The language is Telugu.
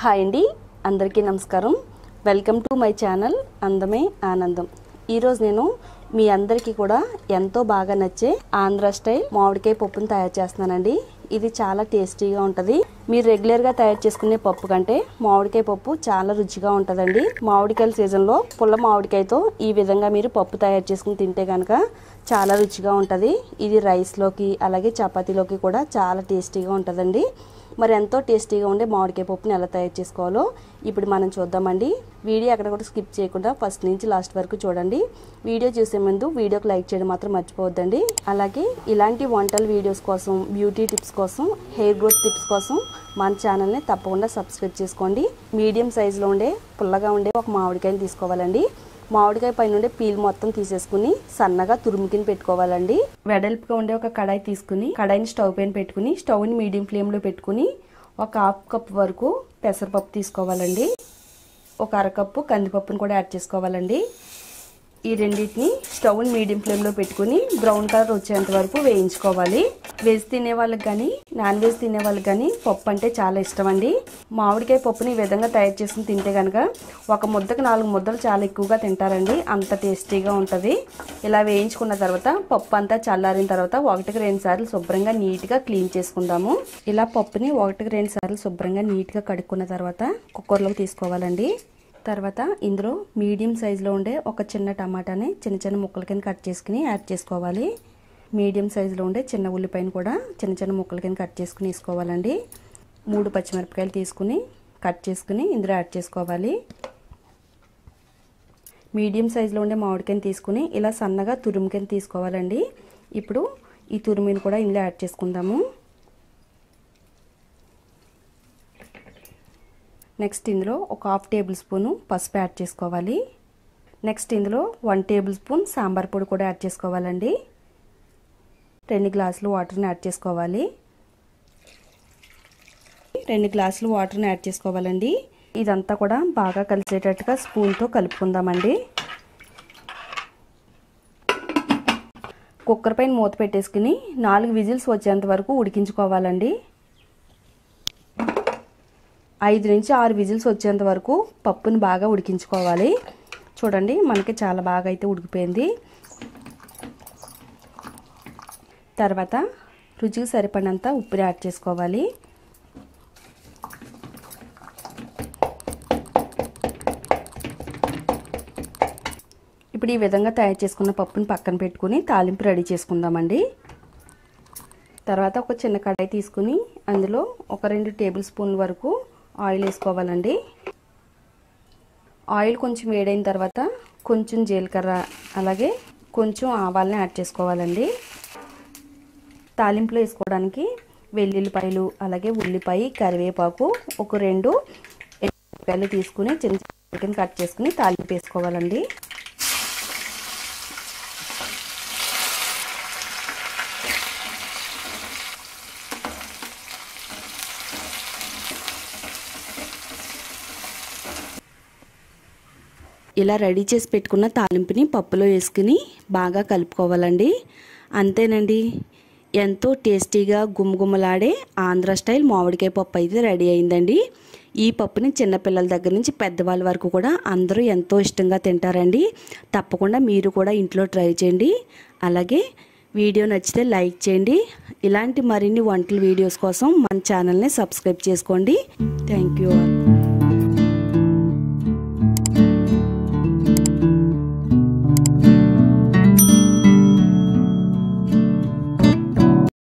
హాయ్ అండి, అందరికీ నమస్కారం. వెల్కమ్ టు మై ఛానల్ అందమే ఆనందం. ఈరోజు నేను మీ అందరికీ కూడా ఎంతో బాగా నచ్చే ఆంధ్ర స్టైల్ మామిడికాయ పప్పును తయారు చేస్తున్నానండి. ఇది చాలా టేస్టీగా ఉంటుంది. మీరు రెగ్యులర్గా తయారు చేసుకునే పప్పు కంటే మామిడికాయ పప్పు చాలా రుచిగా ఉంటుందండి. మామిడికాయల సీజన్లో పుల్ల మామిడికాయతో ఈ విధంగా మీరు పప్పు తయారు చేసుకుని తింటే కనుక చాలా రుచిగా ఉంటుంది. ఇది రైస్లోకి అలాగే చపాతీలోకి కూడా చాలా టేస్టీగా ఉంటుందండి. మరి ఎంతో టేస్టీగా ఉండే మామిడికాయ పప్పుని ఎలా తయారు చేసుకోవాలో ఇప్పుడు మనం చూద్దామండి. వీడియో ఎక్కడ కూడా స్కిప్ చేయకుండా ఫస్ట్ నుంచి లాస్ట్ వరకు చూడండి. వీడియో చూసే ముందు వీడియోకి లైక్ చేయడం మాత్రం మర్చిపోవద్దండి. అలాగే ఇలాంటి వంటల వీడియోస్ కోసం, బ్యూటీ టిప్స్ కోసం, హెయిర్ గ్రోత్ టిప్స్ కోసం మన ఛానల్ని తప్పకుండా సబ్స్క్రైబ్ చేసుకోండి. మీడియం సైజులో ఉండే పుల్లగా ఉండే ఒక మామిడికాయని తీసుకోవాలండి. మామిడికాయ పైన ఉండే పీల్ మొత్తం తీసేసుకుని సన్నగా తురుముకిని పెట్టుకోవాలండి. వెడల్పుగా ఉండే ఒక కడాయి తీసుకుని కడాయిని స్టవ్ పైన పెట్టుకుని స్టవ్ని మీడియం ఫ్లేమ్లో పెట్టుకుని ఒక హాఫ్ కప్ వరకు పెసరపప్పు తీసుకోవాలండి. ఒక అరకప్పు కందిపప్పును కూడా యాడ్ చేసుకోవాలండి. ఈ రెండింటిని స్టవ్ని మీడియం ఫ్లేమ్లో పెట్టుకుని బ్రౌన్ కలర్ వచ్చేంత వరకు వేయించుకోవాలి. వెజ్ తినే వాళ్ళకి కానీ నాన్ వెజ్ తినే వాళ్ళకి కానీ పప్పు అంటే చాలా ఇష్టం అండి. మామిడికాయ పప్పుని ఈ విధంగా తయారు చేసుకుని తింటే కనుక ఒక ముద్దకు 4 ముద్దలు చాలా ఎక్కువగా తింటారండి. అంత టేస్టీగా ఉంటుంది. ఇలా వేయించుకున్న తర్వాత పప్పు అంతా చల్లారిన తర్వాత 1-2 సార్లు శుభ్రంగా నీట్గా క్లీన్ చేసుకుందాము. ఇలా పప్పుని 1-2 సార్లు శుభ్రంగా నీట్గా కడుక్కున్న తర్వాత కుక్కర్లోకి తీసుకోవాలండి. తర్వాత ఇందులో మీడియం సైజులో ఉండే ఒక చిన్న టమాటాని చిన్న చిన్న ముక్కల కింద కట్ చేసుకుని యాడ్ చేసుకోవాలి. మీడియం సైజులో ఉండే చిన్న ఉల్లిపాయను కూడా చిన్న చిన్న ముక్కల కింద కట్ చేసుకుని వేసుకోవాలండి. 3 పచ్చిమిరపకాయలు తీసుకుని కట్ చేసుకుని ఇందులో యాడ్ చేసుకోవాలి. మీడియం సైజులో ఉండే మామిడికాయని తీసుకుని ఇలా సన్నగా తురుము కింద తీసుకోవాలండి. ఇప్పుడు ఈ తురుముని కూడా ఇందులో యాడ్ చేసుకుందాము. నెక్స్ట్ ఇందులో ఒక 1/2 టేబుల్ స్పూను పసుపు యాడ్ చేసుకోవాలి. నెక్స్ట్ ఇందులో 1 టేబుల్ స్పూన్ సాంబార్ పొడి కూడా యాడ్ చేసుకోవాలండి. 2 గ్లాసులు వాటర్ని యాడ్ చేసుకోవాలి. 2 గ్లాసులు వాటర్ని యాడ్ చేసుకోవాలండి. ఇదంతా కూడా బాగా కలిసేటట్టుగా స్పూన్తో కలుపుకుందామండి. కుక్కర్ పైన మూత పెట్టేసుకుని 4 విజిల్స్ వచ్చేంత వరకు ఉడికించుకోవాలండి. 5 నుంచి 6 విజిల్స్ వచ్చేంత వరకు పప్పుని బాగా ఉడికించుకోవాలి. చూడండి, మనకి చాలా బాగా అయితే ఉడికిపోయింది. తర్వాత రుచికి సరిపడినంత ఉప్పుని యాడ్ చేసుకోవాలి. ఇప్పుడు ఈ విధంగా తయారు చేసుకున్న పప్పుని పక్కన పెట్టుకుని తాలింపు రెడీ చేసుకుందామండి. తర్వాత ఒక చిన్న కడాయి తీసుకుని అందులో ఒక 2 టేబుల్ స్పూన్ల వరకు ఆయిల్ వేసుకోవాలండి. ఆయిల్ కొంచెం వేడైన తర్వాత కొంచెం జీలకర్ర అలాగే కొంచెం ఆవాలని యాడ్ చేసుకోవాలండి. తాలింపులో వేసుకోవడానికి వెల్లుల్లిపాయలు అలాగే ఉల్లిపాయ, కరివేపాకు, ఒక 2 ఎండుమిరపకాయలు తీసుకుని చిన్న చిన్న కట్ చేసుకుని తాలింపు వేసుకోవాలండి. ఇలా రెడీ చేసి పెట్టుకున్న తాలింపుని పప్పులో వేసుకుని బాగా కలుపుకోవాలండి. అంతేనండి, ఎంతో టేస్టీగా గుమగుమలాడే ఆంధ్ర స్టైల్ మామిడికాయ పప్పు అయితే రెడీ అయిందండి. ఈ పప్పుని చిన్నపిల్లల దగ్గర నుంచి పెద్దవాళ్ళ వరకు కూడా అందరూ ఎంతో ఇష్టంగా తింటారండి. తప్పకుండా మీరు కూడా ఇంట్లో ట్రై చేయండి. అలాగే వీడియో నచ్చితే లైక్ చేయండి. ఇలాంటి మరిన్ని వంటల వీడియోస్ కోసం మన ఛానల్ని సబ్స్క్రైబ్ చేసుకోండి. Thank you all.